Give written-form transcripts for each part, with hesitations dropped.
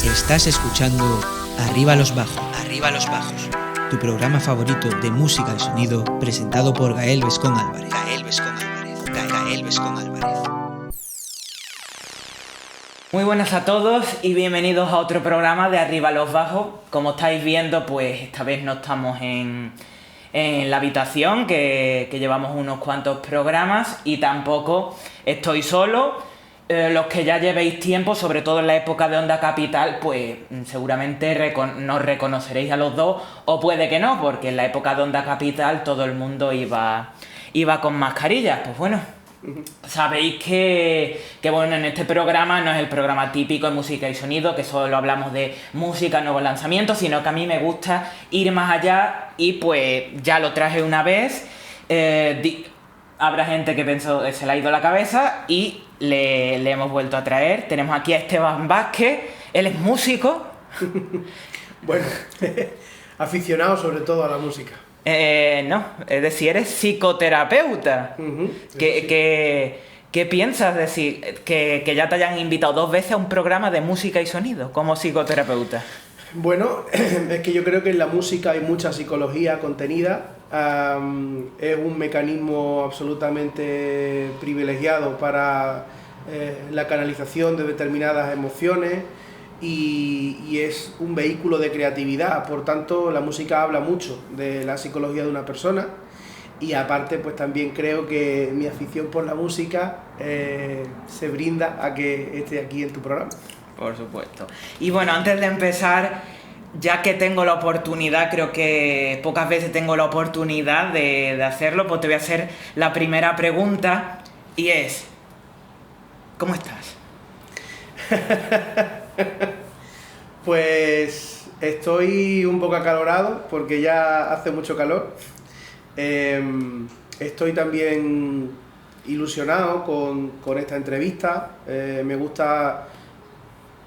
Estás escuchando Arriba los Bajos, tu programa favorito de música y sonido, presentado por Gael Vescón Álvarez. Muy buenas a todos y bienvenidos a otro programa de Arriba los Bajos. Como estáis viendo, pues esta vez no estamos en la habitación, que llevamos unos cuantos programas, y tampoco estoy solo. Los que ya llevéis tiempo, sobre todo en la época de Onda Capital, pues seguramente nos reconoceréis a los dos, o puede que no, porque en la época de Onda Capital todo el mundo iba con mascarillas. Pues bueno, sabéis que bueno, en este programa no es el programa típico de música y sonido, que solo hablamos de música, nuevos lanzamientos, sino que a mí me gusta ir más allá y pues ya lo traje una vez. Habrá gente que pensó que se le ha ido la cabeza y le hemos vuelto a traer. Tenemos aquí a Esteban Vázquez, él es músico. Bueno, aficionado sobre todo a la música. No, es decir, eres psicoterapeuta. ¿Qué piensas decir? Que ya te hayan invitado 2 veces a un programa de música y sonido como psicoterapeuta. Bueno, es que yo creo que en la música hay mucha psicología contenida. Es un mecanismo absolutamente privilegiado para la canalización de determinadas emociones y es un vehículo de creatividad. Por tanto, la música habla mucho de la psicología de una persona, y aparte pues también creo que mi afición por la música se brinda a que esté aquí en tu programa. Por supuesto. Y bueno, antes de empezar, ya que tengo la oportunidad, creo que pocas veces tengo la oportunidad de hacerlo, pues te voy a hacer la primera pregunta, y es: ¿cómo estás? Pues estoy un poco acalorado porque ya hace mucho calor. Estoy también ilusionado con esta entrevista. Me gusta.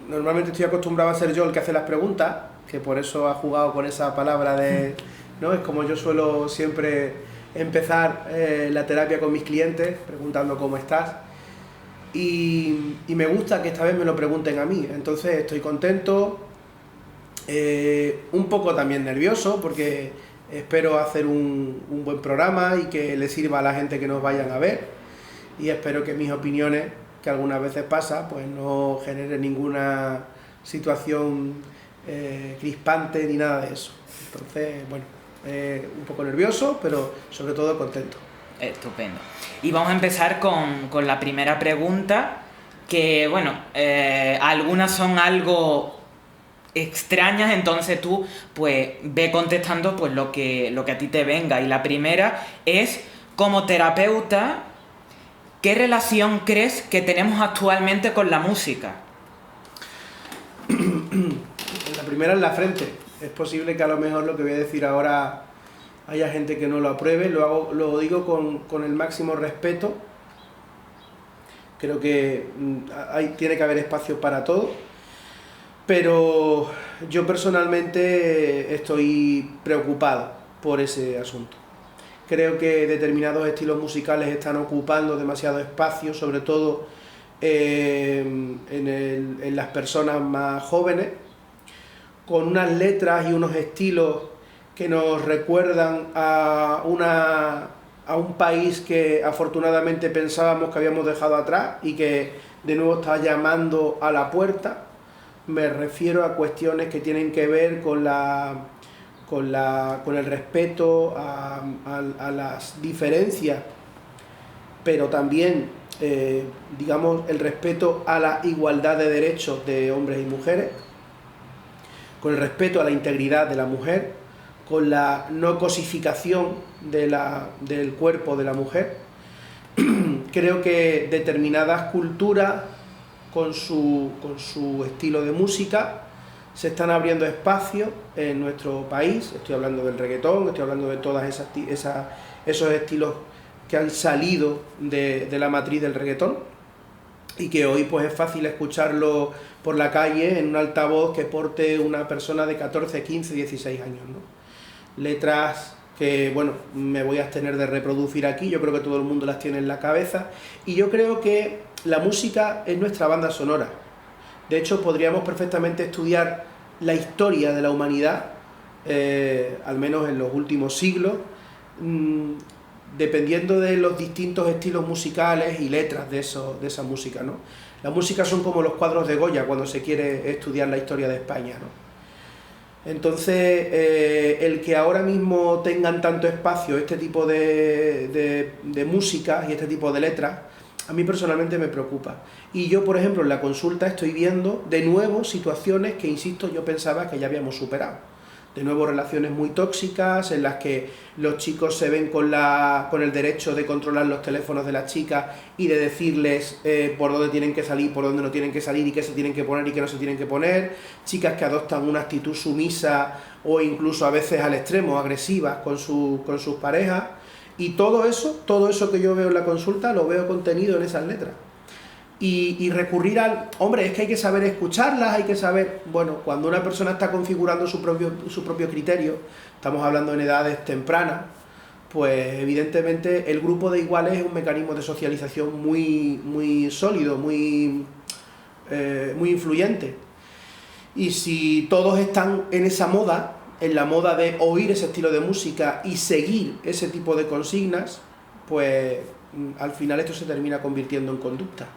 Normalmente estoy acostumbrado a ser yo el que hace las preguntas, que por eso ha jugado con esa palabra de, ¿no? Es como yo suelo siempre empezar la terapia con mis clientes preguntando cómo estás, y me gusta que esta vez me lo pregunten a mí. Entonces estoy contento, un poco también nervioso, porque espero hacer un buen programa y que le sirva a la gente que nos vayan a ver, y espero que mis opiniones, que algunas veces pasa, pues no genere ninguna situación crispante ni nada de eso. Entonces, bueno, un poco nervioso, pero sobre todo contento. Estupendo. Y vamos a empezar con la primera pregunta, que bueno, algunas son algo extrañas, entonces tú pues ve contestando pues lo que a ti te venga. Y la primera es: como terapeuta, ¿qué relación crees que tenemos actualmente con la música? La primera es la frente. Es posible que a lo mejor lo que voy a decir ahora haya gente que no lo apruebe. Lo digo con el máximo respeto. Creo que tiene que haber espacio para todo. Pero yo personalmente estoy preocupado por ese asunto. Creo que determinados estilos musicales están ocupando demasiado espacio, sobre todo en las personas más jóvenes, con unas letras y unos estilos que nos recuerdan a un país que afortunadamente pensábamos que habíamos dejado atrás y que de nuevo está llamando a la puerta. Me refiero a cuestiones que tienen que ver con el respeto a las diferencias, pero también, digamos, el respeto a la igualdad de derechos de hombres y mujeres, con el respeto a la integridad de la mujer, con la no cosificación del cuerpo de la mujer. Creo que determinadas culturas, con su estilo de música, se están abriendo espacios en nuestro país. Estoy hablando del reggaetón, estoy hablando de todos esos estilos que han salido de la matriz del reggaetón, y que hoy pues es fácil escucharlo por la calle en un altavoz que porte una persona de 14, 15, 16 años, ¿no? Letras que, bueno, me voy a abstener de reproducir aquí, yo creo que todo el mundo las tiene en la cabeza, y yo creo que la música es nuestra banda sonora. De hecho, podríamos perfectamente estudiar la historia de la humanidad, al menos en los últimos siglos, dependiendo de los distintos estilos musicales y letras de esa música, ¿no? Las músicas son como los cuadros de Goya cuando se quiere estudiar la historia de España, ¿no? Entonces, el que ahora mismo tengan tanto espacio este tipo de música y este tipo de letras, a mí personalmente me preocupa. Y yo, por ejemplo, en la consulta estoy viendo de nuevo situaciones que, insisto, yo pensaba que ya habíamos superado. De nuevo relaciones muy tóxicas en las que los chicos se ven con el derecho de controlar los teléfonos de las chicas y de decirles por dónde tienen que salir, por dónde no tienen que salir y qué se tienen que poner y qué no se tienen que poner. Chicas que adoptan una actitud sumisa o incluso a veces al extremo agresivas con sus parejas. Y todo eso que yo veo en la consulta lo veo contenido en esas letras. Y recurrir al... Hombre, es que hay que saber escucharlas, hay que saber... Bueno, cuando una persona está configurando su propio criterio, estamos hablando en edades tempranas, pues evidentemente el grupo de iguales es un mecanismo de socialización muy sólido, muy influyente. Y si todos están en esa moda, en la moda de oír ese estilo de música y seguir ese tipo de consignas, pues al final esto se termina convirtiendo en conducta.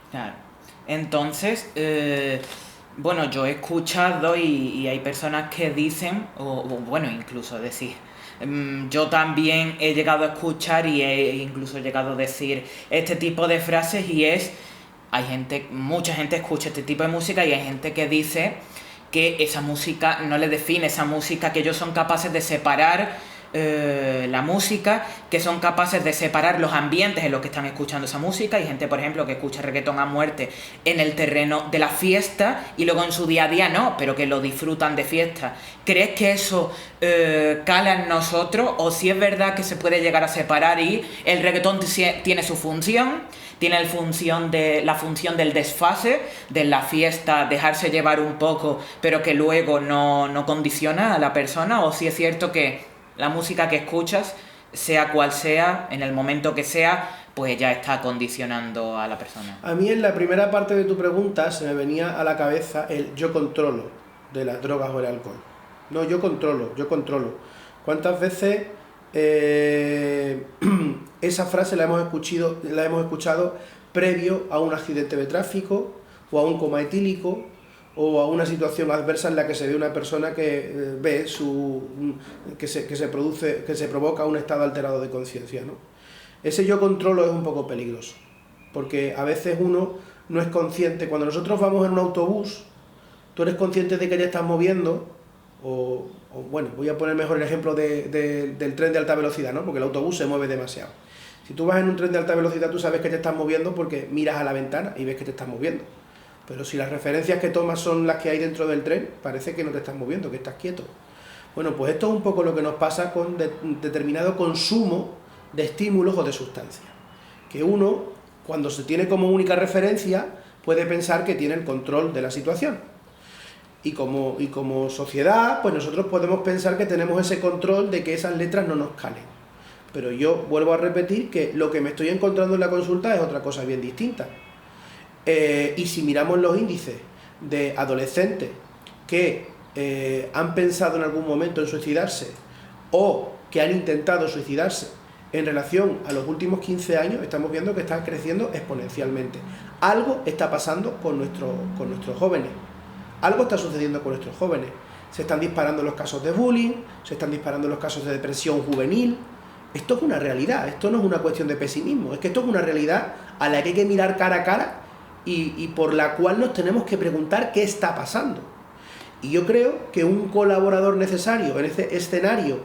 Claro. Entonces, bueno, yo he escuchado y hay personas que dicen, o bueno, incluso decir, yo también he llegado a escuchar y he incluso llegado a decir este tipo de frases y mucha gente escucha este tipo de música y hay gente que dice que esa música no le define, esa música que ellos son capaces de separar la música, que son capaces de separar los ambientes en los que están escuchando esa música. Hay gente, por ejemplo, que escucha reggaetón a muerte en el terreno de la fiesta y luego en su día a día no, pero que lo disfrutan de fiesta. ¿Crees que eso cala en nosotros o si es verdad que se puede llegar a separar y el reggaetón tiene su función? Tiene la función del desfase, de la fiesta, dejarse llevar un poco, pero que luego no condiciona a la persona, o si es cierto que la música que escuchas, sea cual sea, en el momento que sea, pues ya está condicionando a la persona. A mí en la primera parte de tu pregunta se me venía a la cabeza el yo controlo de las drogas o el alcohol. No, yo controlo. ¿Cuántas veces esa frase la hemos escuchado previo a un accidente de tráfico o a un coma etílico o a una situación adversa en la que se ve una persona que que se provoca un estado alterado de conciencia, ¿no? Ese yo controlo es un poco peligroso, porque a veces uno no es consciente. Cuando nosotros vamos en un autobús, tú eres consciente de que ya estás moviendo, bueno, voy a poner mejor el ejemplo del tren de alta velocidad, ¿no? Porque el autobús se mueve demasiado. Si tú vas en un tren de alta velocidad, tú sabes que te estás moviendo porque miras a la ventana y ves que te estás moviendo. Pero si las referencias que tomas son las que hay dentro del tren, parece que no te estás moviendo, que estás quieto. Bueno, pues esto es un poco lo que nos pasa con determinado consumo de estímulos o de sustancias. Que uno, cuando se tiene como única referencia, puede pensar que tiene el control de la situación. Y como sociedad, pues nosotros podemos pensar que tenemos ese control de que esas letras no nos calen. Pero yo vuelvo a repetir que lo que me estoy encontrando en la consulta es otra cosa bien distinta. Y si miramos los índices de adolescentes que han pensado en algún momento en suicidarse o que han intentado suicidarse en relación a los últimos 15 años, estamos viendo que están creciendo exponencialmente. Algo está pasando con nuestros jóvenes. Algo está sucediendo con nuestros jóvenes. Se están disparando los casos de bullying, se están disparando los casos de depresión juvenil. Esto es una realidad, esto no es una cuestión de pesimismo, es que esto es una realidad a la que hay que mirar cara a cara y por la cual nos tenemos que preguntar qué está pasando. Y yo creo que un colaborador necesario en este escenario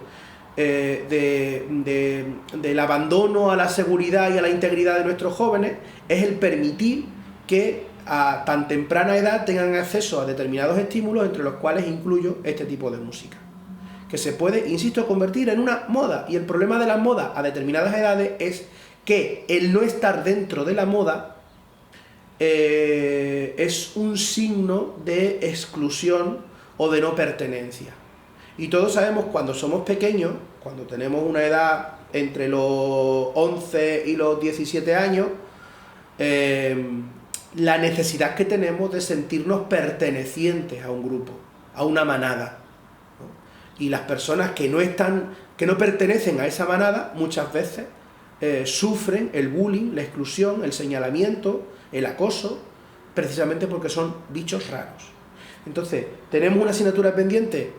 del abandono a la seguridad y a la integridad de nuestros jóvenes es el permitir que a tan temprana edad tengan acceso a determinados estímulos, entre los cuales incluyo este tipo de música, que se puede, insisto, convertir en una moda. Y el problema de las modas a determinadas edades es que el no estar dentro de la moda es un signo de exclusión o de no pertenencia. Y todos sabemos, cuando somos pequeños, cuando tenemos una edad entre los 11 y los 17 años, la necesidad que tenemos de sentirnos pertenecientes a un grupo, a una manada, ¿no? Y las personas que no pertenecen a esa manada, muchas veces sufren el bullying, la exclusión, el señalamiento, el acoso, precisamente porque son bichos raros. Entonces, tenemos una asignatura pendiente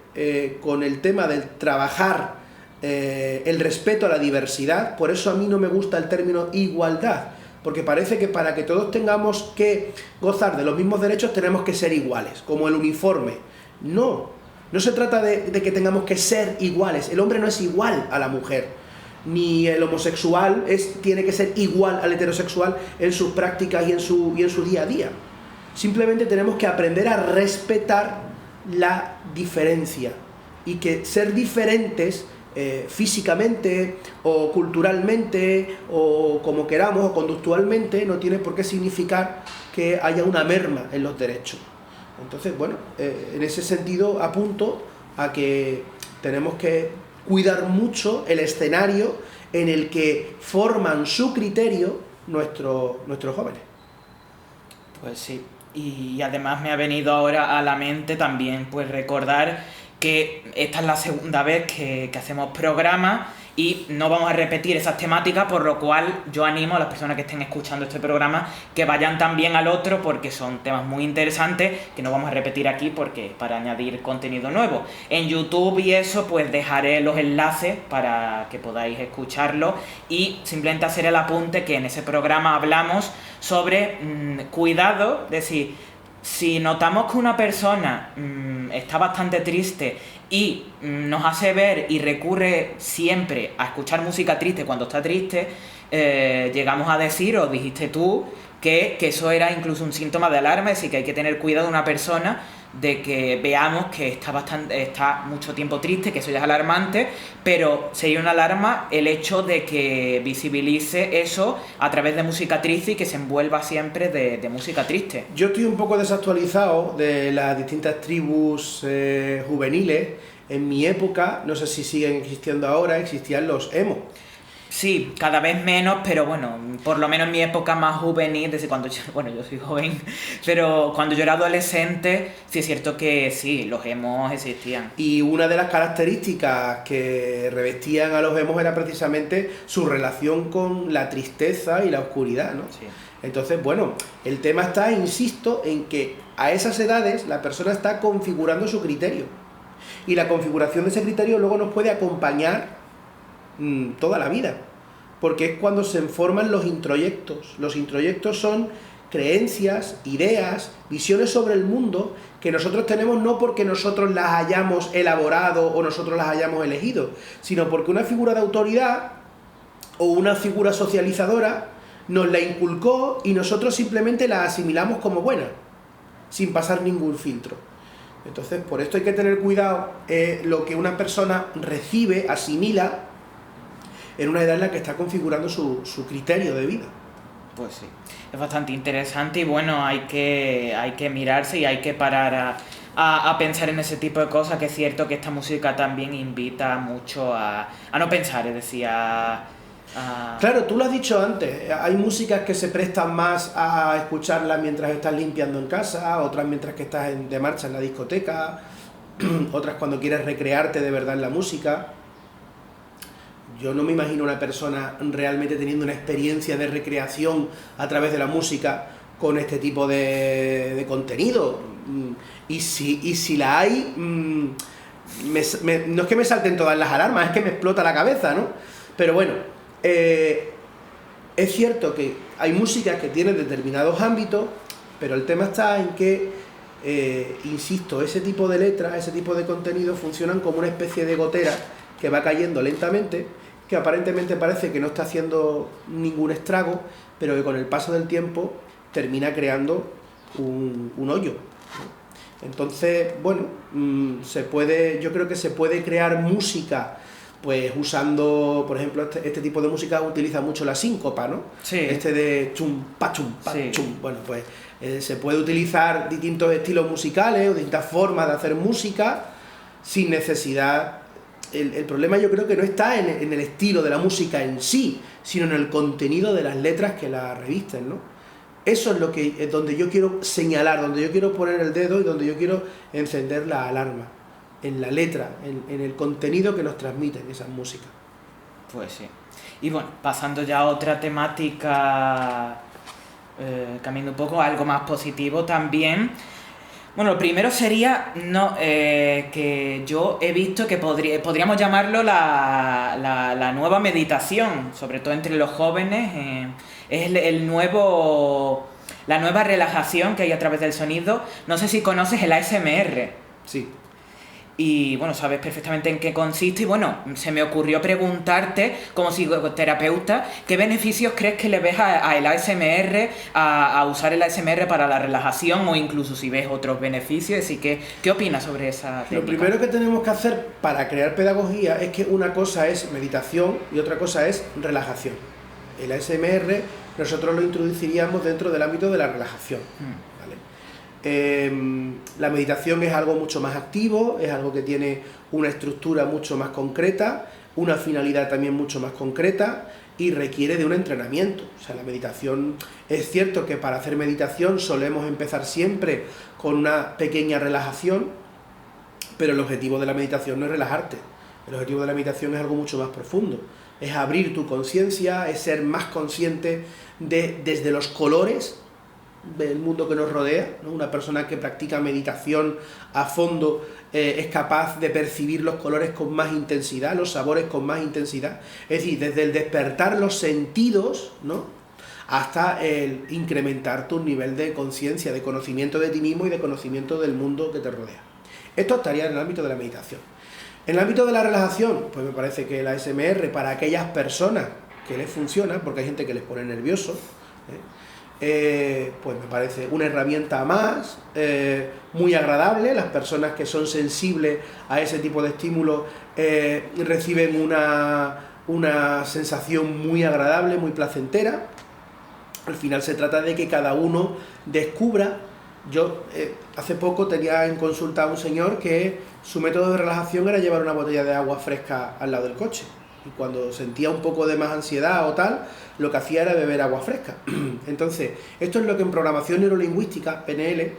con el tema del trabajar el respeto a la diversidad. Por eso a mí no me gusta el término igualdad, porque parece que para que todos tengamos que gozar de los mismos derechos tenemos que ser iguales, como el uniforme. No se trata de que tengamos que ser iguales. El hombre no es igual a la mujer, ni el homosexual tiene que ser igual al heterosexual en sus prácticas y en su día a día. Simplemente tenemos que aprender a respetar la diferencia, y que ser diferentes físicamente o culturalmente o como queramos o conductualmente no tiene por qué significar que haya una merma en los derechos. Entonces, bueno, en ese sentido apunto a que tenemos que cuidar mucho el escenario en el que forman su criterio nuestros jóvenes. Pues sí, y además me ha venido ahora a la mente también pues recordar que esta es la segunda vez que hacemos programa y no vamos a repetir esas temáticas, por lo cual yo animo a las personas que estén escuchando este programa que vayan también al otro, porque son temas muy interesantes que no vamos a repetir aquí porque para añadir contenido nuevo. En YouTube y eso pues dejaré los enlaces para que podáis escucharlo, y simplemente hacer el apunte que en ese programa hablamos sobre cuidado, es decir, si notamos que una persona está bastante triste y nos hace ver y recurre siempre a escuchar música triste cuando está triste, llegamos a decir, o dijiste tú, que eso era incluso un síntoma de alarma, es decir, que hay que tener cuidado de una persona de que veamos que está mucho tiempo triste, que eso ya es alarmante, pero sería una alarma el hecho de que visibilice eso a través de música triste y que se envuelva siempre de música triste. Yo estoy un poco desactualizado de las distintas tribus juveniles. En mi época, no sé si siguen existiendo ahora, existían los emo. Sí, cada vez menos, pero bueno, por lo menos en mi época más juvenil, desde cuando yo soy joven, pero cuando yo era adolescente, sí es cierto que sí, los emos existían. Y una de las características que revestían a los emos era precisamente su relación con la tristeza y la oscuridad, ¿no? Sí. Entonces, bueno, el tema está, insisto, en que a esas edades la persona está configurando su criterio. Y la configuración de ese criterio luego nos puede acompañar toda la vida, porque es cuando se forman los introyectos. Los introyectos son creencias, ideas, visiones sobre el mundo que nosotros tenemos no porque nosotros las hayamos elaborado o nosotros las hayamos elegido, sino porque una figura de autoridad o una figura socializadora nos la inculcó y nosotros simplemente la asimilamos como buena, sin pasar ningún filtro. Entonces, por esto hay que tener cuidado lo que una persona recibe, asimila, en una edad en la que está configurando su criterio de vida. Pues sí, es bastante interesante y bueno, hay que mirarse y hay que parar a pensar en ese tipo de cosas, que es cierto que esta música también invita mucho a no pensar, es decir, Claro, tú lo has dicho antes, hay músicas que se prestan más a escucharlas mientras estás limpiando en casa, otras mientras que estás de marcha en la discoteca, otras cuando quieres recrearte de verdad en la música. Yo no me imagino una persona realmente teniendo una experiencia de recreación a través de la música con este tipo de contenido. Y si la hay, no es que me salten todas las alarmas, es que me explota la cabeza, ¿no? Pero bueno, es cierto que hay músicas que tienen determinados ámbitos, pero el tema está en que, insisto, ese tipo de letras, ese tipo de contenido funcionan como una especie de gotera que va cayendo lentamente, que aparentemente parece que no está haciendo ningún estrago, pero que con el paso del tiempo termina creando un hoyo. Entonces, bueno, yo creo que se puede crear música pues usando, por ejemplo, este tipo de música utiliza mucho la síncopa, ¿no? Sí. De chum, pa, chum. Sí. Bueno, pues se puede utilizar distintos estilos musicales o distintas formas de hacer música sin necesidad. El problema yo creo que no está en el estilo de la música en sí, sino en el contenido de las letras que la revisten, ¿no? Eso es donde yo quiero señalar, donde yo quiero poner el dedo y donde yo quiero encender la alarma, en la letra, en el contenido que nos transmiten esas músicas. Pues sí. Y bueno, pasando ya a otra temática, cambiando un poco a algo más positivo también. Bueno, lo primero sería que yo he visto que podríamos llamarlo la nueva meditación, sobre todo entre los jóvenes. Es la nueva relajación que hay a través del sonido. No sé si conoces el ASMR. Sí. Y bueno, sabes perfectamente en qué consiste y bueno, se me ocurrió preguntarte como psicoterapeuta, ¿qué beneficios crees que le ves a el ASMR, a usar el ASMR para la relajación o incluso si ves otros beneficios? Así que, ¿qué opinas sobre esa técnica? Lo primero que tenemos que hacer para crear pedagogía es que una cosa es meditación y otra cosa es relajación. El ASMR nosotros lo introduciríamos dentro del ámbito de la relajación. La meditación es algo mucho más activo, es algo que tiene una estructura mucho más concreta, una finalidad también mucho más concreta y requiere de un entrenamiento. O sea, la meditación, es cierto que para hacer meditación solemos empezar siempre con una pequeña relajación, pero el objetivo de la meditación no es relajarte. El objetivo de la meditación es algo mucho más profundo. Es abrir tu conciencia, es ser más consciente desde los colores del mundo que nos rodea, ¿no? Una persona que practica meditación a fondo es capaz de percibir los colores con más intensidad, los sabores con más intensidad, es decir, desde el despertar los sentidos, ¿no?, hasta el incrementar tu nivel de conciencia, de conocimiento de ti mismo y de conocimiento del mundo que te rodea. Esto estaría en el ámbito de la meditación. En el ámbito de la relajación, pues me parece que la ASMR para aquellas personas que les funciona, porque hay gente que les pone nervioso, pues me parece una herramienta más, muy agradable. Las personas que son sensibles a ese tipo de estímulos reciben una sensación muy agradable, muy placentera. Al final se trata de que cada uno descubra. Yo hace poco tenía en consulta a un señor que su método de relajación era llevar una botella de agua fresca al lado del coche. Y cuando sentía un poco de más ansiedad o tal, lo que hacía era beber agua fresca. Entonces, esto es lo que en programación neurolingüística, PNL,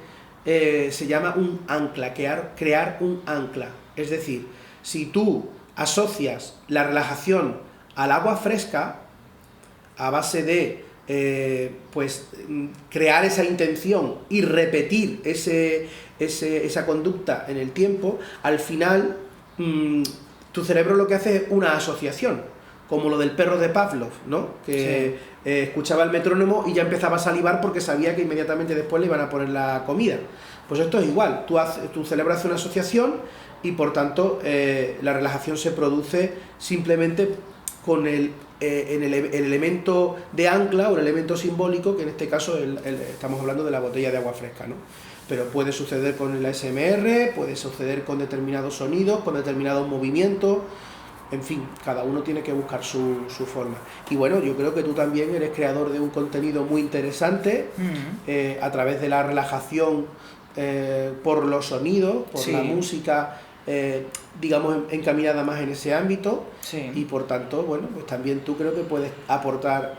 se llama un ancla, crear un ancla. Es decir, si tú asocias la relajación al agua fresca, a base de crear esa intención y repetir esa conducta en el tiempo, al final tu cerebro lo que hace es una asociación, como lo del perro de Pavlov, ¿no? Que sí, escuchaba el metrónomo y ya empezaba a salivar porque sabía que inmediatamente después le iban a poner la comida. Pues esto es igual, tu cerebro hace una asociación y por tanto la relajación se produce simplemente con el elemento de ancla o el elemento simbólico, que en este caso estamos hablando de la botella de agua fresca, ¿no? Pero puede suceder con el ASMR, puede suceder con determinados sonidos, con determinados movimientos, en fin, cada uno tiene que buscar su forma. Y bueno, yo creo que tú también eres creador de un contenido muy interesante a través de la relajación por los sonidos, por la música, digamos encaminada más en ese ámbito, y por tanto, bueno, pues también tú creo que puedes aportar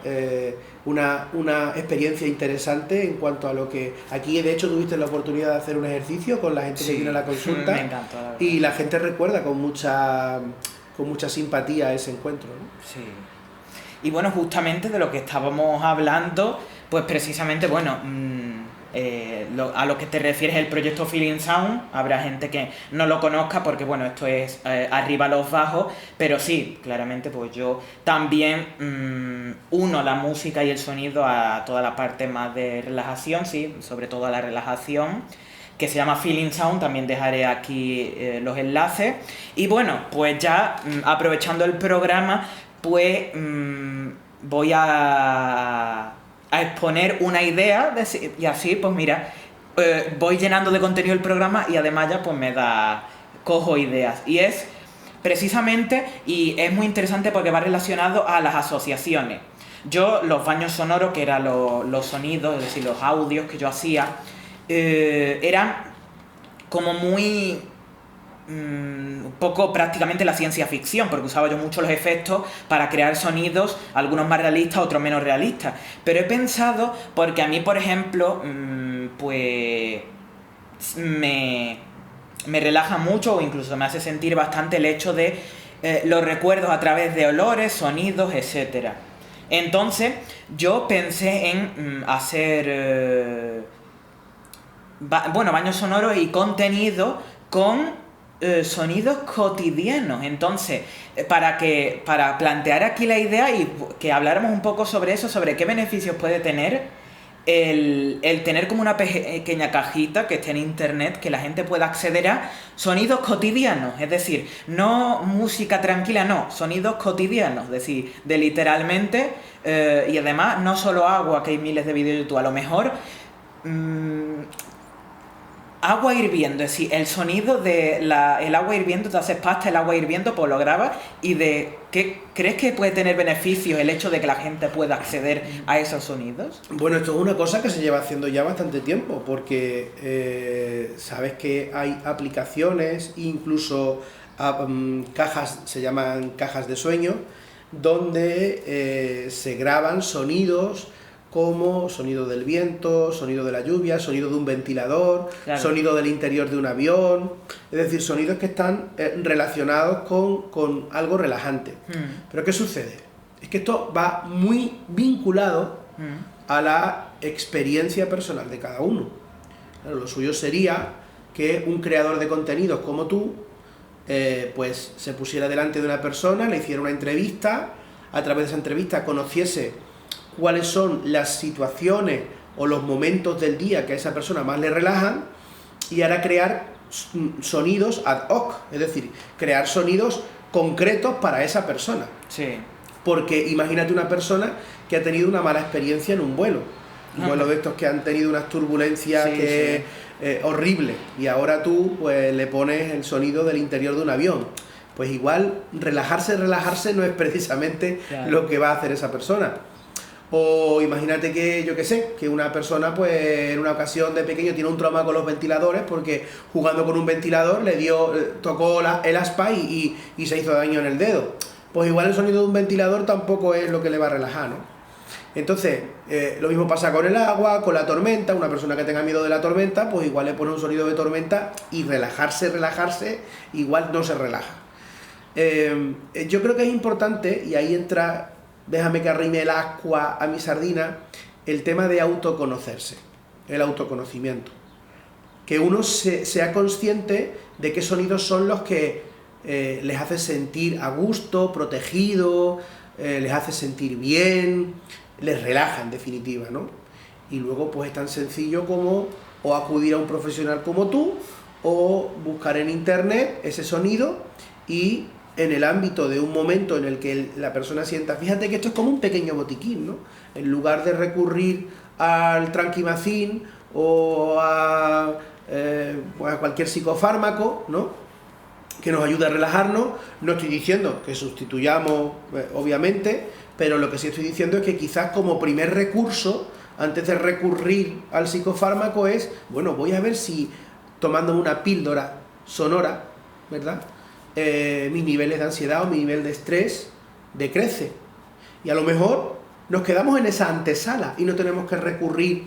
una experiencia interesante en cuanto a lo que aquí de hecho tuviste la oportunidad de hacer un ejercicio con la gente que viene a la consulta. Me encantó, la verdad. Y la gente recuerda con mucha simpatía ese encuentro, ¿no? Sí. Y bueno, justamente de lo que estábamos hablando, pues precisamente, bueno, a lo que te refieres el proyecto Feeling Sound, habrá gente que no lo conozca porque, bueno, esto es arriba los bajos, pero sí, claramente, pues yo también uno la música y el sonido a toda la parte más de relajación, sí, sobre todo a la relajación, que se llama Feeling Sound, también dejaré aquí los enlaces. Y bueno, pues ya aprovechando el programa, pues voy a exponer una idea y así, pues mira, voy llenando de contenido el programa y además ya pues cojo ideas. Y es precisamente, y es muy interesante porque va relacionado a las asociaciones. Yo, los baños sonoros, que eran los sonidos, es decir, los audios que yo hacía, eran como muy un poco prácticamente la ciencia ficción, porque usaba yo mucho los efectos para crear sonidos, algunos más realistas, otros menos realistas. Pero he pensado, porque a mí, por ejemplo, pues me relaja mucho o incluso me hace sentir bastante el hecho de los recuerdos a través de olores, sonidos, etc. Entonces yo pensé en hacer baños sonoros y contenido con sonidos cotidianos. Entonces, para plantear aquí la idea y que habláramos un poco sobre eso, sobre qué beneficios puede tener el tener como una pequeña cajita que esté en internet, que la gente pueda acceder a sonidos cotidianos, es decir, no música tranquila, no, sonidos cotidianos, es decir, de literalmente, y además no solo agua, que hay miles de vídeos de YouTube, a lo mejor agua hirviendo, es decir, el sonido de el agua hirviendo, te haces pasta, el agua hirviendo, pues lo grabas, y de ¿qué crees que puede tener beneficios el hecho de que la gente pueda acceder a esos sonidos? Bueno, esto es una cosa que se lleva haciendo ya bastante tiempo, porque sabes que hay aplicaciones, incluso cajas, se llaman cajas de sueño, donde se graban sonidos como sonido del viento, sonido de la lluvia, sonido de un ventilador, claro, sonido del interior de un avión, es decir, sonidos que están relacionados con algo relajante. Pero ¿qué sucede? Es que esto va muy vinculado a la experiencia personal de cada uno. Claro, lo suyo sería que un creador de contenidos como tú, pues se pusiera delante de una persona, le hiciera una entrevista, a través de esa entrevista conociese cuáles son las situaciones o los momentos del día que a esa persona más le relajan, y ahora crear sonidos ad hoc, es decir, crear sonidos concretos para esa persona. Sí. Porque imagínate una persona que ha tenido una mala experiencia en un vuelo, un vuelo de estos que han tenido unas turbulencias horribles, y ahora tú pues le pones el sonido del interior de un avión. Pues igual relajarse no es precisamente lo que va a hacer esa persona. O imagínate que, yo qué sé, que una persona pues en una ocasión de pequeño tiene un trauma con los ventiladores porque jugando con un ventilador tocó el aspa y se hizo daño en el dedo. Pues igual el sonido de un ventilador tampoco es lo que le va a relajar, ¿no? Entonces, lo mismo pasa con el agua, con la tormenta. Una persona que tenga miedo de la tormenta, pues igual le pone un sonido de tormenta y relajarse, igual no se relaja. Yo creo que es importante, y ahí entra, déjame que arrime el ascua a mi sardina, el tema de autoconocerse, el autoconocimiento. Que uno sea consciente de qué sonidos son los que les hace sentir a gusto, protegido, les hace sentir bien, les relaja en definitiva, ¿no? Y luego pues es tan sencillo como o acudir a un profesional como tú, o buscar en internet ese sonido, y en el ámbito de un momento en el que la persona sienta, fíjate que esto es como un pequeño botiquín, ¿no? En lugar de recurrir al tranquimacín o a cualquier psicofármaco, ¿no?, que nos ayude a relajarnos, no estoy diciendo que sustituyamos, obviamente, pero lo que sí estoy diciendo es que quizás como primer recurso, antes de recurrir al psicofármaco, es, bueno, voy a ver si tomándome una píldora sonora, ¿verdad?, mis niveles de ansiedad o mi nivel de estrés decrece. Y a lo mejor nos quedamos en esa antesala y no tenemos que recurrir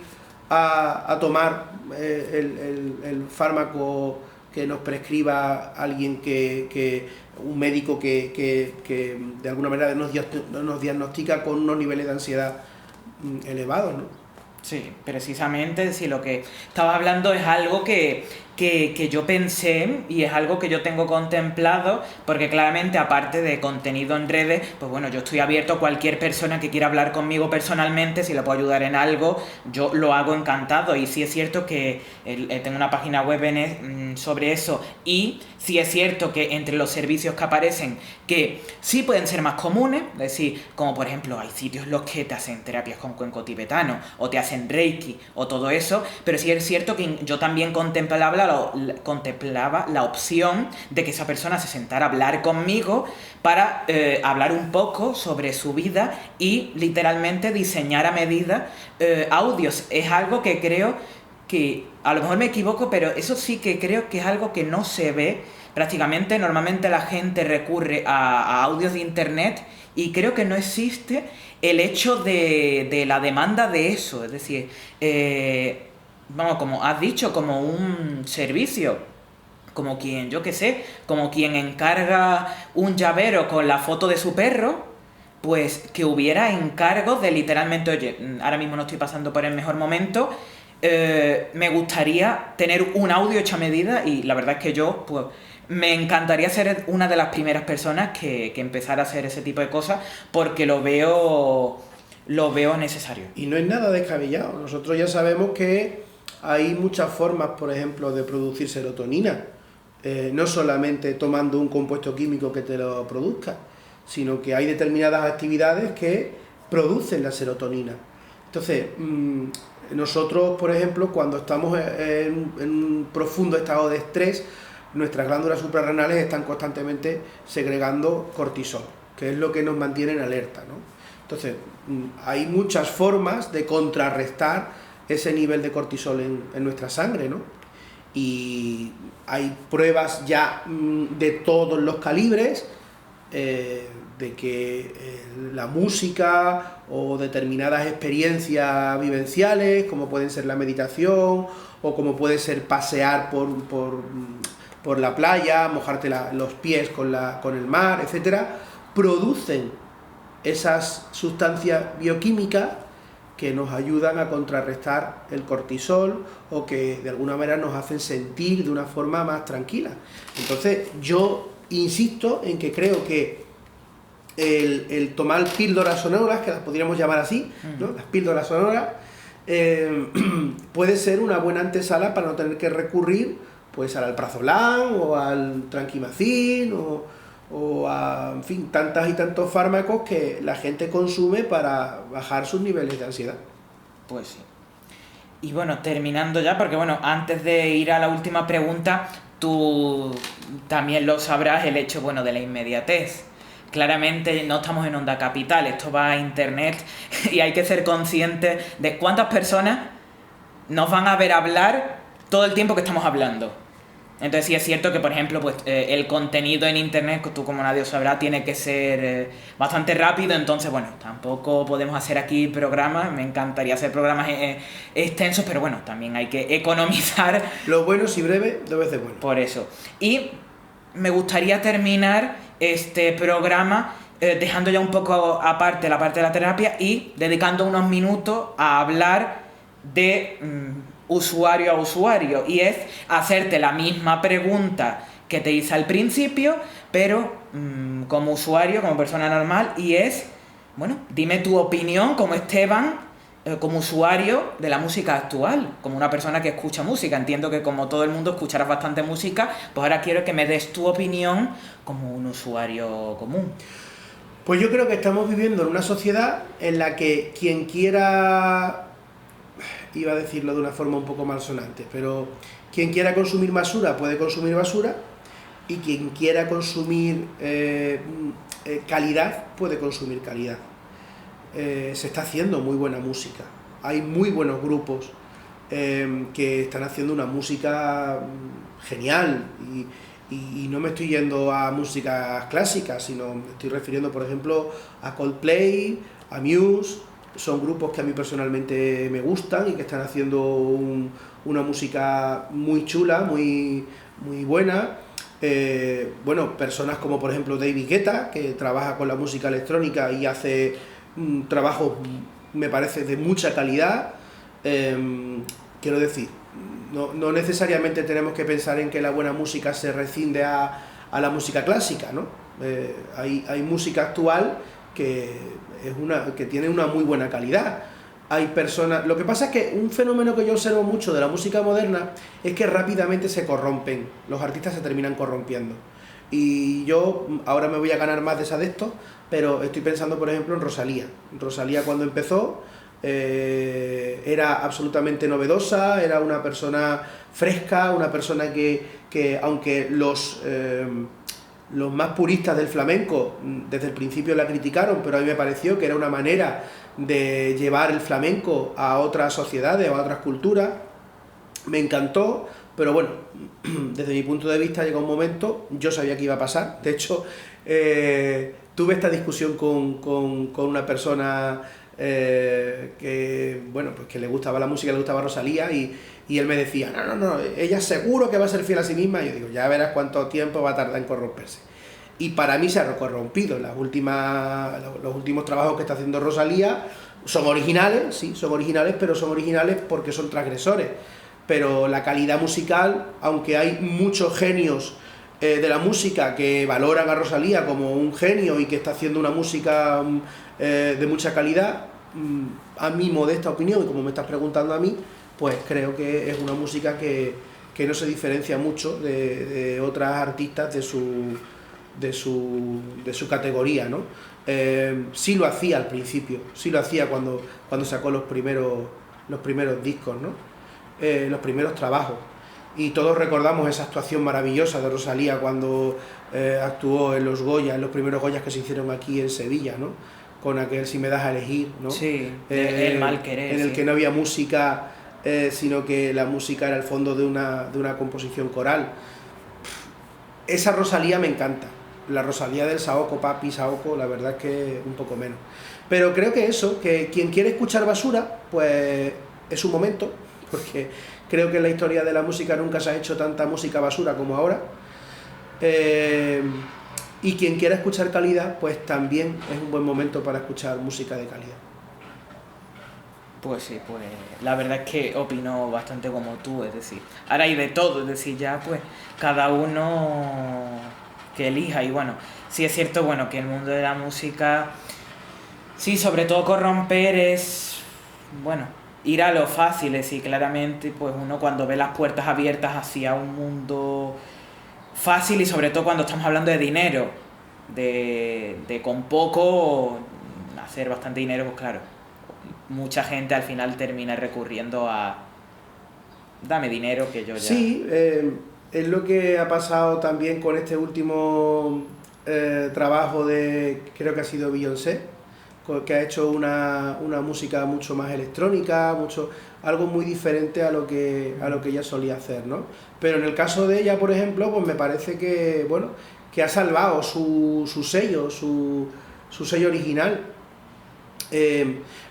a tomar el fármaco que nos prescriba alguien un médico que de alguna manera nos diagnostica con unos niveles de ansiedad elevados, ¿no? Sí, precisamente, si lo que estaba hablando es algo que yo pensé y es algo que yo tengo contemplado, porque claramente, aparte de contenido en redes, pues bueno, yo estoy abierto a cualquier persona que quiera hablar conmigo personalmente. Si le puedo ayudar en algo, yo lo hago encantado. Y sí es cierto que tengo una página web sobre eso, y sí es cierto que entre los servicios que aparecen, que sí pueden ser más comunes, es decir, como por ejemplo hay sitios en los que te hacen terapias con cuenco tibetano, o te hacen reiki, o todo eso, pero sí es cierto que yo también contemplaba la opción de que esa persona se sentara a hablar conmigo para hablar un poco sobre su vida y literalmente diseñar a medida audios. Es algo que creo que a lo mejor me equivoco, pero eso sí que creo que es algo que no se ve prácticamente. Normalmente la gente recurre a audios de internet y creo que no existe el hecho de la demanda de eso. Es decir, vamos, como has dicho, como un servicio, como quien, yo qué sé, como quien encarga un llavero con la foto de su perro, pues que hubiera encargos de literalmente, oye, ahora mismo no estoy pasando por el mejor momento, me gustaría tener un audio hecho a medida, y la verdad es que yo, pues, me encantaría ser una de las primeras personas que empezara a hacer ese tipo de cosas, porque lo veo necesario. Y no es nada descabellado. Nosotros ya sabemos que hay muchas formas, por ejemplo, de producir serotonina. No solamente tomando un compuesto químico que te lo produzca, sino que hay determinadas actividades que producen la serotonina. Entonces, nosotros, por ejemplo, cuando estamos en un profundo estado de estrés, nuestras glándulas suprarrenales están constantemente segregando cortisol, que es lo que nos mantiene en alerta, ¿no? Entonces, hay muchas formas de contrarrestar ese nivel de cortisol en nuestra sangre, ¿no? Y hay pruebas ya de todos los calibres, de que la música o determinadas experiencias vivenciales, como pueden ser la meditación o como puede ser pasear por la playa, mojarte los pies con el mar, etcétera, producen esas sustancias bioquímicas que nos ayudan a contrarrestar el cortisol o que de alguna manera nos hacen sentir de una forma más tranquila. Entonces yo insisto en que creo que el tomar píldoras sonoras, que las podríamos llamar así, ¿no? Las píldoras sonoras, puede ser una buena antesala para no tener que recurrir pues al alprazolam o al tranquimacin o a, en fin, tantas y tantos fármacos que la gente consume para bajar sus niveles de ansiedad. Pues sí. Y bueno, terminando ya, porque bueno, antes de ir a la última pregunta, tú también lo sabrás, el hecho, bueno, de la inmediatez. Claramente no estamos en Onda Capital, esto va a internet y hay que ser conscientes de cuántas personas nos van a ver hablar todo el tiempo que estamos hablando. Entonces sí es cierto que, por ejemplo, pues el contenido en internet, tú como nadie sabrá, tiene que ser bastante rápido. Entonces, bueno, tampoco podemos hacer aquí programas. Me encantaría hacer programas extensos, pero bueno, también hay que economizar. Lo bueno, si breve, debe ser bueno. Por eso. Y me gustaría terminar este programa dejando ya un poco aparte la parte de la terapia y dedicando unos minutos a hablar de usuario a usuario, y es hacerte la misma pregunta que te hice al principio, pero como usuario, como persona normal, y es, bueno, dime tu opinión como Esteban, como usuario de la música actual, como una persona que escucha música. Entiendo que como todo el mundo escucharás bastante música, pues ahora quiero que me des tu opinión como un usuario común. Pues yo creo que estamos viviendo en una sociedad en la que quien quiera, iba a decirlo de una forma un poco malsonante, pero quien quiera consumir basura puede consumir basura, y quien quiera consumir calidad puede consumir calidad. Se está haciendo muy buena música, hay muy buenos grupos que están haciendo una música genial, y no me estoy yendo a músicas clásicas, sino me estoy refiriendo, por ejemplo, a Coldplay, a Muse. Son grupos que a mí personalmente me gustan y que están haciendo una música muy chula, muy, muy buena. Bueno, personas como por ejemplo David Guetta, que trabaja con la música electrónica y hace trabajos, me parece, de mucha calidad. Quiero decir, no necesariamente tenemos que pensar en que la buena música se rescinde a la música clásica, ¿no? Hay música actual que tiene una muy buena calidad. Hay personas... Lo que pasa es que un fenómeno que yo observo mucho de la música moderna es que rápidamente se corrompen, los artistas se terminan corrompiendo. Y yo ahora me voy a ganar más desadeptos, pero estoy pensando, por ejemplo, en Rosalía. Rosalía, cuando empezó, era absolutamente novedosa, era una persona fresca, una persona que aunque los más puristas del flamenco desde el principio la criticaron, pero a mí me pareció que era una manera de llevar el flamenco a otras sociedades o a otras culturas. me encantó, pero bueno, desde mi punto de vista llegó un momento, yo sabía que iba a pasar, de hecho, tuve esta discusión con una persona que, bueno, pues que le gustaba la música, le gustaba Rosalía, y él me decía, no, ella seguro que va a ser fiel a sí misma, y yo digo, ya verás cuánto tiempo va a tardar en corromperse. Y para mí se ha corrompido. Los últimos trabajos que está haciendo Rosalía son originales, sí, son originales, pero son originales porque son transgresores. Pero la calidad musical, aunque hay muchos genios de la música que valoran a Rosalía como un genio y que está haciendo una música de mucha calidad, a mi modesta opinión, y como me estás preguntando a mí, pues creo que es una música que no se diferencia mucho de otras artistas de su categoría, ¿no? Sí lo hacía al principio, sí lo hacía cuando sacó los primeros discos, ¿no? Los primeros trabajos. Y todos recordamos esa actuación maravillosa de Rosalía cuando actuó en los Goya, en los primeros Goyas que se hicieron aquí en Sevilla, ¿no? Con aquel Si me das a elegir, ¿no? Sí, el mal querer. En el que no había música, sino que la música era el fondo de una composición coral. Esa Rosalía me encanta. La Rosalía del Saoko, Papi, Saoko, la verdad es que un poco menos. Pero creo que eso, que quien quiere escuchar basura, pues es un momento, porque creo que en la historia de la música nunca se ha hecho tanta música basura como ahora. Y quien quiera escuchar calidad, pues también es un buen momento para escuchar música de calidad. Pues sí, pues la verdad es que opino bastante como tú, es decir, ahora hay de todo, es decir, ya pues cada uno que elija. Y bueno, sí es cierto, bueno, que el mundo de la música, sí, sobre todo corromper es, bueno, ir a lo fácil, es decir, claramente pues uno cuando ve las puertas abiertas hacia un mundo fácil, y sobre todo cuando estamos hablando de dinero, de con poco hacer bastante dinero, pues claro, mucha gente al final termina recurriendo a dame dinero que yo ya... Sí, es lo que ha pasado también con este último trabajo de, creo que ha sido Beyoncé, que ha hecho una música mucho más electrónica, algo muy diferente a lo que ella solía hacer, ¿no? Pero en el caso de ella, por ejemplo, pues me parece que, bueno, que ha salvado su sello, su sello original.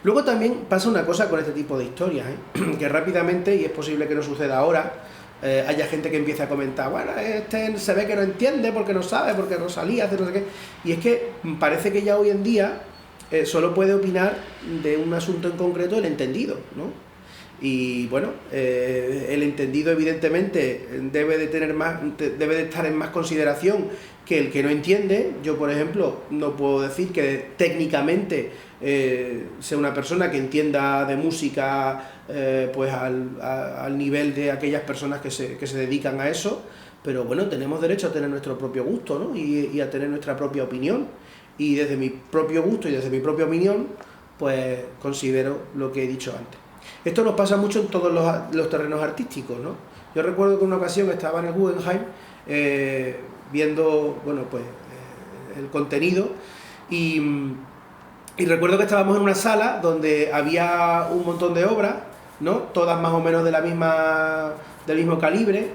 Luego también pasa una cosa con este tipo de historias, que rápidamente, y es posible que no suceda ahora, haya gente que empiece a comentar, bueno, este se ve que no entiende porque no sabe, porque Rosalía hace no sé qué, y es que parece que ya hoy en día solo puede opinar de un asunto en concreto el entendido, ¿no? Y bueno, el entendido evidentemente debe de estar en más consideración que el que no entiende. Yo, por ejemplo, no puedo decir que técnicamente sea una persona que entienda de música pues al nivel de aquellas personas que se dedican a eso, pero bueno, tenemos derecho a tener nuestro propio gusto, ¿no? Y a tener nuestra propia opinión. Y desde mi propio gusto y desde mi propia opinión, pues considero lo que he dicho antes. Esto nos pasa mucho en todos los terrenos artísticos, ¿no? Yo recuerdo que en una ocasión estaba en el Guggenheim viendo, bueno, pues el contenido, y recuerdo que estábamos en una sala donde había un montón de obras, ¿no? Todas más o menos del mismo calibre,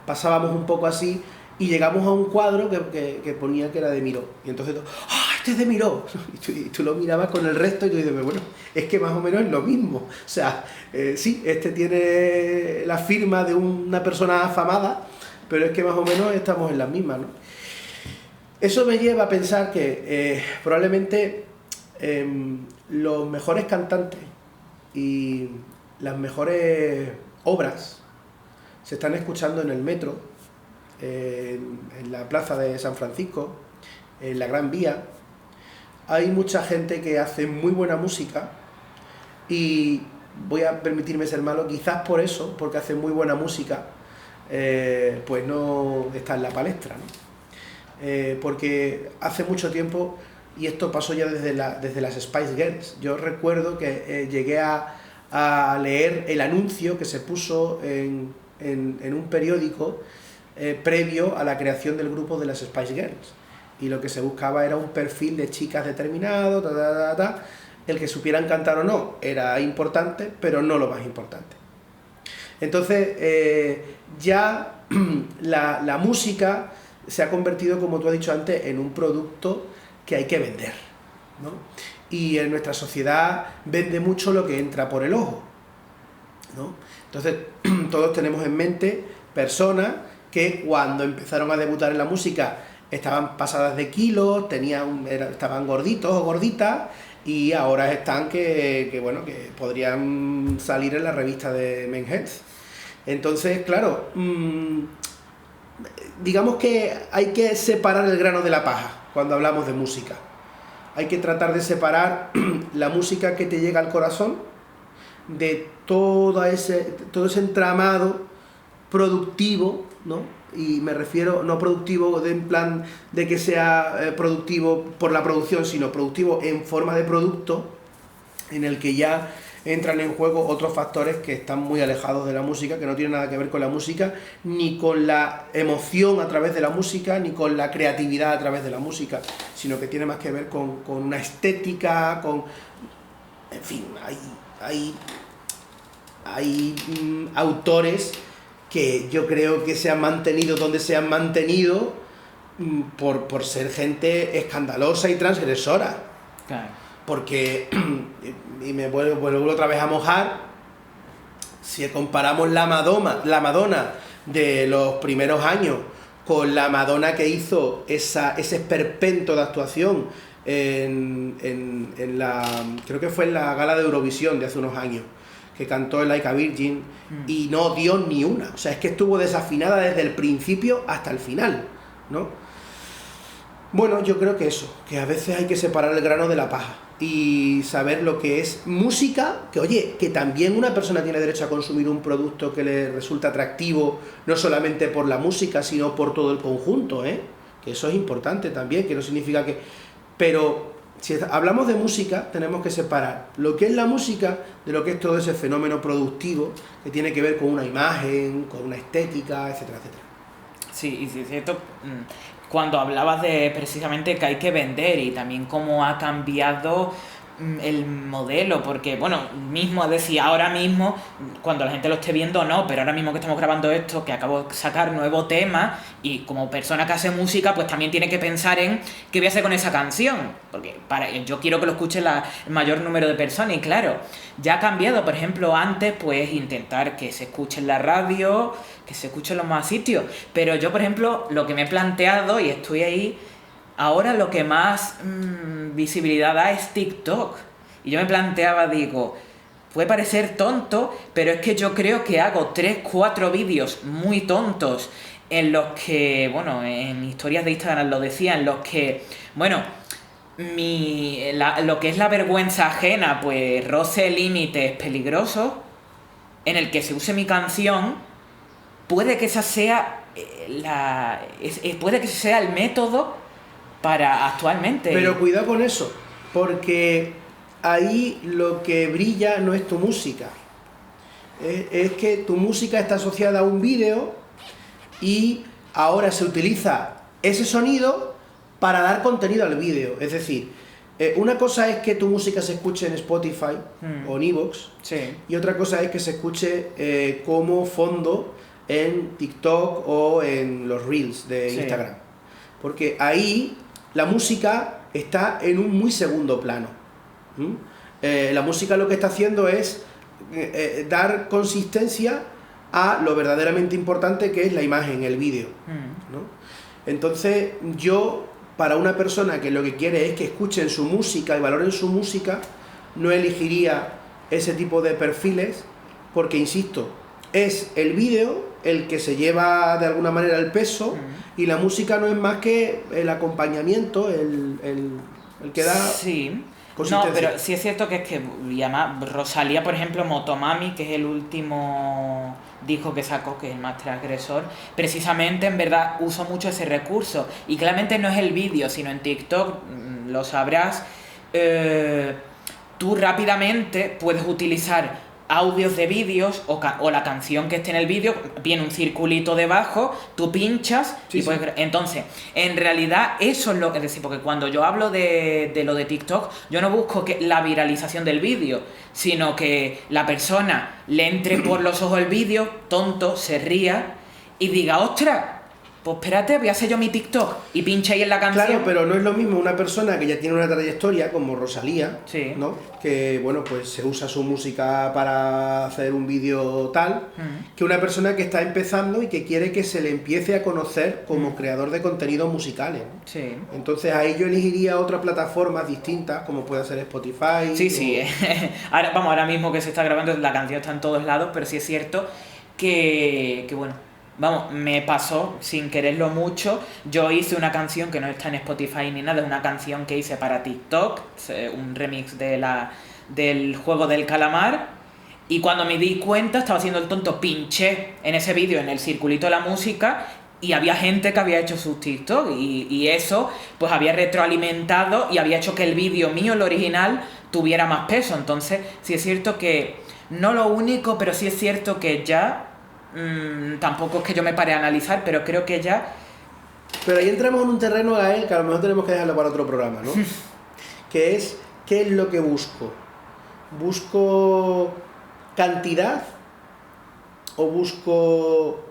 pasábamos un poco así, y llegamos a un cuadro que ponía que era de Miró. Y entonces, ¡ah, este es de Miró! Y tú lo mirabas con el resto y tú dices, bueno, es que más o menos es lo mismo. O sea, sí, este tiene la firma de una persona afamada, pero es que más o menos estamos en las mismas, ¿no? Eso me lleva a pensar que probablemente los mejores cantantes y las mejores obras se están escuchando en el metro, en la plaza de San Francisco, en la Gran Vía. Hay mucha gente que hace muy buena música, y voy a permitirme ser malo, quizás por eso, porque hace muy buena música, pues no está en la palestra, ¿no? Porque hace mucho tiempo, y esto pasó ya desde las Spice Girls, yo recuerdo que llegué a leer el anuncio que se puso en un periódico previo a la creación del grupo de las Spice Girls, y lo que se buscaba era un perfil de chicas determinado, el que supieran cantar o no era importante, pero no lo más importante. Entonces, ya la música se ha convertido, como tú has dicho antes, en un producto que hay que vender, ¿no? Y en nuestra sociedad vende mucho lo que entra por el ojo, ¿no? Entonces, todos tenemos en mente personas que cuando empezaron a debutar en la música estaban pasadas de kilos, estaban gorditos o gorditas, y ahora están que podrían salir en la revista de Men's Health. Entonces, claro, digamos que hay que separar el grano de la paja cuando hablamos de música. Hay que tratar de separar la música que te llega al corazón de todo ese entramado productivo, ¿no? Y me refiero no productivo en plan de que sea productivo por la producción, sino productivo en forma de producto, en el que ya entran en juego otros factores que están muy alejados de la música, que no tienen nada que ver con la música, ni con la emoción a través de la música, ni con la creatividad a través de la música, sino que tiene más que ver con una estética, en fin, hay autores que yo creo que se han mantenido donde se han mantenido por ser gente escandalosa y transgresora. Claro. Porque, y me vuelvo otra vez a mojar, si comparamos la Madonna de los primeros años con la Madonna que hizo ese esperpento de actuación en la, creo que fue en la gala de Eurovisión de hace unos años, que cantó Like a Virgin y no dio ni una, o sea, es que estuvo desafinada desde el principio hasta el final, ¿no? Bueno, yo creo que eso, que a veces hay que separar el grano de la paja y saber lo que es música, que oye, que también una persona tiene derecho a consumir un producto que le resulta atractivo, no solamente por la música, sino por todo el conjunto, que eso es importante también, que no significa que... Pero si hablamos de música, tenemos que separar lo que es la música de lo que es todo ese fenómeno productivo que tiene que ver con una imagen, con una estética, etcétera, etcétera. Sí, y sí, es cierto, cuando hablabas de precisamente que hay que vender y también cómo ha cambiado el modelo, porque bueno, mismo decir ahora mismo, cuando la gente lo esté viendo no, pero ahora mismo que estamos grabando esto, que acabo de sacar nuevo tema, y como persona que hace música, pues también tiene que pensar en qué voy a hacer con esa canción, porque yo quiero que lo escuche el mayor número de personas, y claro, ya ha cambiado. Por ejemplo, antes pues intentar que se escuche en la radio, que se escuche en los más sitios, pero yo por ejemplo lo que me he planteado, y estoy ahí, ahora lo que más visibilidad da es TikTok. Y yo me planteaba, digo, puede parecer tonto, pero es que yo creo que hago 3-4 vídeos muy tontos en los que, bueno, en historias de Instagram lo decía, en los que, bueno, lo que es la vergüenza ajena, pues roce límites peligrosos, en el que se use mi canción, puede que esa sea puede que ese sea el método para actualmente. Pero cuidado con eso, porque ahí lo que brilla no es tu música. Es que tu música está asociada a un vídeo y ahora se utiliza ese sonido para dar contenido al vídeo. Es decir, una cosa es que tu música se escuche en Spotify o en iVoox, sí, y otra cosa es que se escuche como fondo en TikTok o en los Reels de Instagram. Porque ahí la música está en un muy segundo plano. La música lo que está haciendo es dar consistencia a lo verdaderamente importante, que es la imagen, el vídeo, ¿no? Entonces yo, para una persona que lo que quiere es que escuchen su música y valoren su música, no elegiría ese tipo de perfiles, porque insisto, es el vídeo el que se lleva de alguna manera el peso, y la música no es más que el acompañamiento, el que da sí. consistencia. No, pero sí es cierto que es que, y además Rosalía, por ejemplo, Motomami, que es el último disco que sacó, que es el más transgresor, precisamente en verdad uso mucho ese recurso, y claramente no es el vídeo, sino en TikTok, lo sabrás, tú rápidamente puedes utilizar audios de vídeos o la canción que esté en el vídeo, viene un circulito debajo, tú pinchas y puedes... Entonces, en realidad eso es lo que... Es decir, porque cuando yo hablo de lo de TikTok, yo no busco la viralización del vídeo, sino que la persona le entre por los ojos el vídeo, tonto, se ría y diga, ¡ostras! Pues espérate, voy a hacer yo mi TikTok y pincha ahí en la canción. Claro, pero no es lo mismo una persona que ya tiene una trayectoria, como Rosalía, sí, ¿no? Que, bueno, pues se usa su música para hacer un vídeo tal, que una persona que está empezando y que quiere que se le empiece a conocer como creador de contenidos musicales, ¿no? Sí. Entonces ahí yo elegiría otras plataformas distintas, como puede ser Spotify. Sí. Ahora mismo que se está grabando, la canción está en todos lados, pero sí es cierto que bueno... Vamos, me pasó sin quererlo mucho. Yo hice una canción que no está en Spotify ni nada, es una canción que hice para TikTok, un remix del juego del calamar. Y cuando me di cuenta, estaba haciendo el tonto, pinché en ese vídeo, en el circulito de la música, y había gente que había hecho sus TikTok. Y eso, pues había retroalimentado y había hecho que el vídeo mío, el original, tuviera más peso. Entonces, sí es cierto que, no lo único, pero sí es cierto que ya... tampoco es que yo me pare a analizar, pero creo que ya... Pero ahí entramos en un terreno, Gael, que a lo mejor tenemos que dejarlo para otro programa, ¿no? Que es, ¿qué es lo que busco? ¿Busco cantidad o busco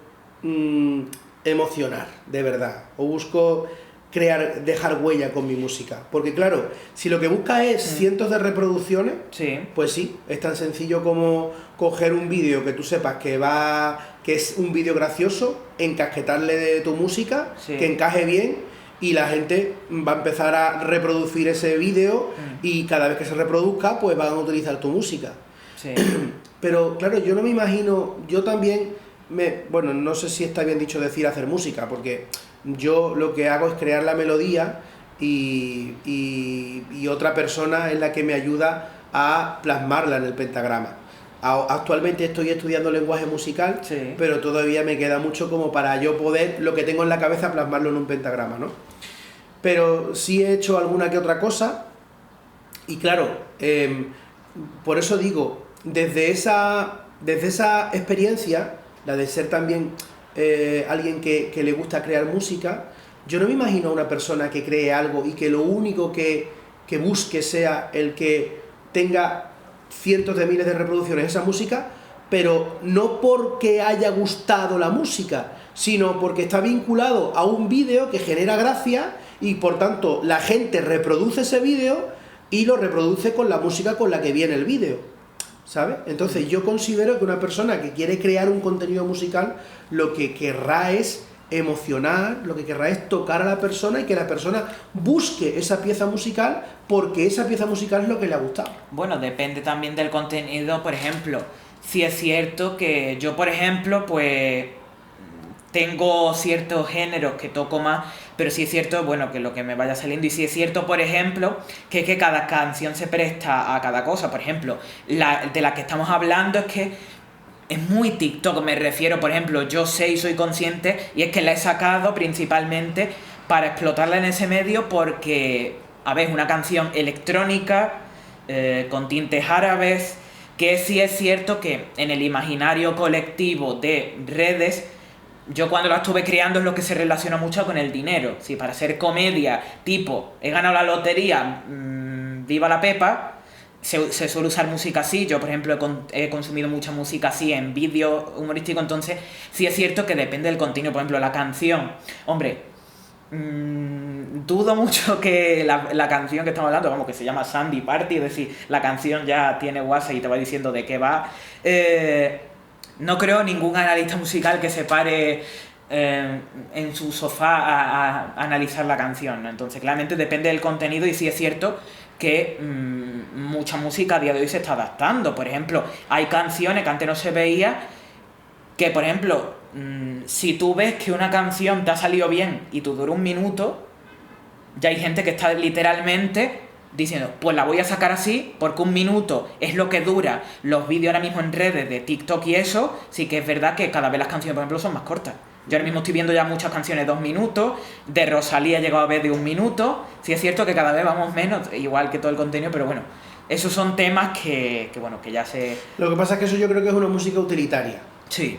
emocionar, de verdad? ¿O busco dejar huella con mi música? Porque claro, si lo que busca es cientos de reproducciones, pues sí, es tan sencillo como coger un vídeo que tú sepas que es un vídeo gracioso, encasquetarle de tu música, que encaje bien, y la gente va a empezar a reproducir ese vídeo y cada vez que se reproduzca, pues van a utilizar tu música. Pero claro, yo no me imagino, yo también, bueno, no sé si está bien dicho decir hacer música, porque yo lo que hago es crear la melodía y otra persona es la que me ayuda a plasmarla en el pentagrama. Actualmente estoy estudiando lenguaje musical, pero todavía me queda mucho como para yo poder, lo que tengo en la cabeza, plasmarlo en un pentagrama, ¿no? Pero sí he hecho alguna que otra cosa y claro, por eso digo, desde esa experiencia, la de ser también alguien que le gusta crear música, yo no me imagino a una persona que cree algo y que lo único que busque sea el que tenga cientos de miles de reproducciones esa música, pero no porque haya gustado la música, sino porque está vinculado a un vídeo que genera gracia y por tanto la gente reproduce ese vídeo y lo reproduce con la música con la que viene el vídeo, ¿sabes? Entonces yo considero que una persona que quiere crear un contenido musical lo que querrá es emocionar, lo que querrá es tocar a la persona y que la persona busque esa pieza musical porque esa pieza musical es lo que le ha gustado. Bueno, depende también del contenido. Por ejemplo, si es cierto que yo, por ejemplo, pues tengo ciertos géneros que toco más, pero sí es cierto, bueno, que lo que me vaya saliendo, y sí es cierto, por ejemplo, que cada canción se presta a cada cosa. Por ejemplo, de la que estamos hablando es que es muy TikTok, me refiero, por ejemplo, yo sé y soy consciente, y es que la he sacado principalmente para explotarla en ese medio porque, a ver, es una canción electrónica, con tintes árabes, que sí es cierto que en el imaginario colectivo de redes, yo cuando la estuve creando es lo que se relaciona mucho con el dinero. Si para hacer comedia, tipo, he ganado la lotería, viva la Pepa, se suele usar música así. Yo, por ejemplo, he consumido mucha música así en vídeo humorístico, entonces sí es cierto que depende del contenido. Por ejemplo, la canción, hombre, dudo mucho que la canción que estamos hablando, vamos, que se llama Sandy Party, es decir, la canción ya tiene WhatsApp y te va diciendo de qué va. No creo ningún analista musical que se pare en su sofá a analizar la canción, ¿no? Entonces, claramente depende del contenido, y sí es cierto que mucha música a día de hoy se está adaptando. Por ejemplo, hay canciones que antes no se veía, que por ejemplo, si tú ves que una canción te ha salido bien y tú dura un minuto, ya hay gente que está literalmente diciendo, pues la voy a sacar así porque un minuto es lo que dura los vídeos ahora mismo en redes de TikTok y eso. Sí que es verdad que cada vez las canciones, por ejemplo, son más cortas. Yo ahora mismo estoy viendo ya muchas canciones de 2 minutos, de Rosalía he llegado a ver de 1 minuto. Sí es cierto que cada vez vamos menos, igual que todo el contenido, pero bueno, esos son temas que bueno, que ya se... Lo que pasa es que eso yo creo que es una música utilitaria. Sí.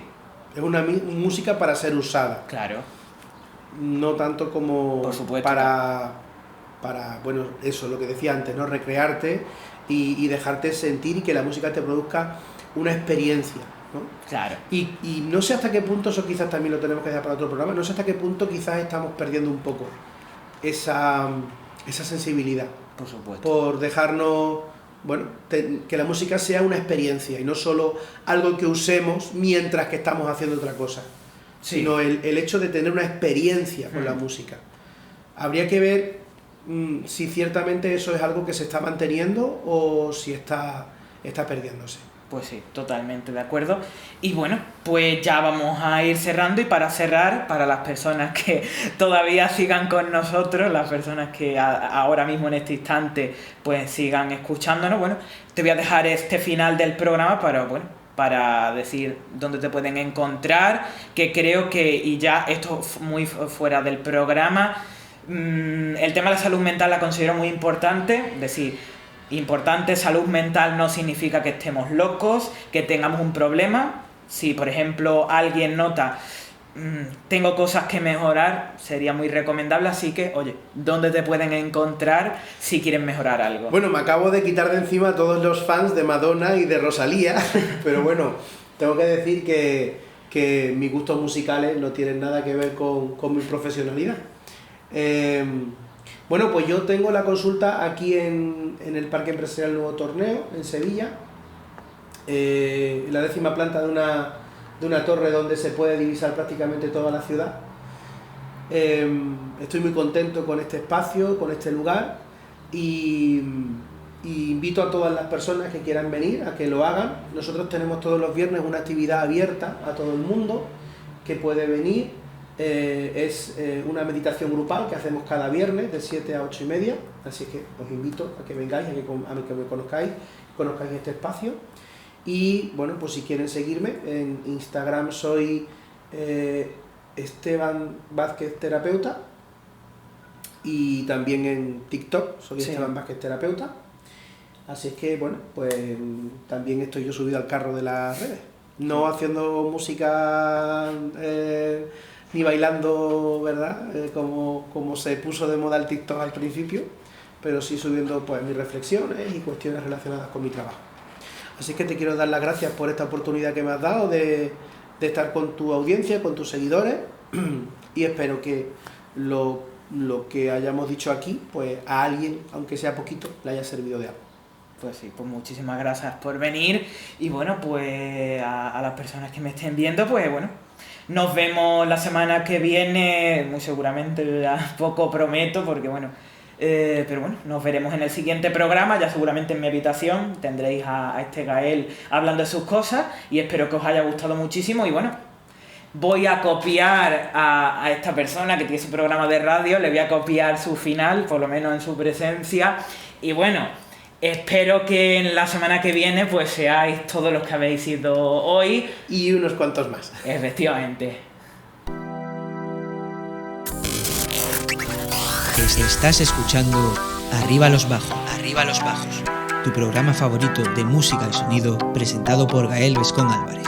Es una música para ser usada. Claro. No tanto como Por supuesto. para, bueno, eso, lo que decía antes, ¿no? Recrearte y dejarte sentir y que la música te produzca una experiencia, ¿no? Claro. Y no sé hasta qué punto, eso quizás también lo tenemos que dejar para otro programa, no sé hasta qué punto quizás estamos perdiendo un poco esa sensibilidad. Por supuesto. Por dejarnos, bueno, que la música sea una experiencia y no solo algo que usemos mientras que estamos haciendo otra cosa, sí, sino el hecho de tener una experiencia con la música. Habría que ver si ciertamente eso es algo que se está manteniendo o si está perdiéndose. Pues sí, totalmente de acuerdo. Y bueno, pues ya vamos a ir cerrando, y para cerrar, para las personas que todavía sigan con nosotros, las personas que ahora mismo en este instante pues sigan escuchándonos, bueno, te voy a dejar este final del programa para decir dónde te pueden encontrar, que creo que, y ya esto muy fuera del programa, el tema de la salud mental la considero muy importante, es decir, importante, salud mental no significa que estemos locos, que tengamos un problema. Si, por ejemplo, alguien nota, tengo cosas que mejorar, sería muy recomendable. Así que, oye, ¿dónde te pueden encontrar si quieren mejorar algo? Bueno, me acabo de quitar de encima a todos los fans de Madonna y de Rosalía, pero bueno, tengo que decir que mis gustos musicales no tienen nada que ver con mi profesionalidad. Bueno, pues yo tengo la consulta aquí en el Parque Empresarial Nuevo Torneo, en Sevilla, en la 10ª planta de una torre donde se puede divisar prácticamente toda la ciudad. Estoy muy contento con este espacio, con este lugar, y invito a todas las personas que quieran venir a que lo hagan. Nosotros tenemos todos los viernes una actividad abierta a todo el mundo que puede venir. Es una meditación grupal que hacemos cada viernes de 7 a 8 y media, así que os invito a que vengáis, a que me conozcáis este espacio. Y bueno, pues si quieren seguirme, en Instagram soy Esteban Vázquez Terapeuta, y también en TikTok soy Esteban Vázquez Terapeuta, así es que bueno, pues también estoy yo subido al carro de las redes, no haciendo música ni bailando, ¿verdad? Como se puso de moda el TikTok al principio, pero sí subiendo pues mis reflexiones y cuestiones relacionadas con mi trabajo. Así que te quiero dar las gracias por esta oportunidad que me has dado de estar con tu audiencia, con tus seguidores, y espero que lo que hayamos dicho aquí, pues a alguien, aunque sea poquito, le haya servido de algo. Pues sí, pues muchísimas gracias por venir, y bueno, pues a las personas que me estén viendo, pues bueno, nos vemos la semana que viene, muy seguramente, ya poco prometo, porque bueno, pero bueno, nos veremos en el siguiente programa, ya seguramente en mi habitación tendréis a este Gael hablando de sus cosas, y espero que os haya gustado muchísimo. Y bueno, voy a copiar a esta persona que tiene su programa de radio, le voy a copiar su final, por lo menos en su presencia, y bueno, espero que en la semana que viene pues seáis todos los que habéis sido hoy. Y unos cuantos más. Efectivamente. Estás escuchando Arriba los Bajos, tu programa favorito de música y sonido, presentado por Gael Vescón Álvarez.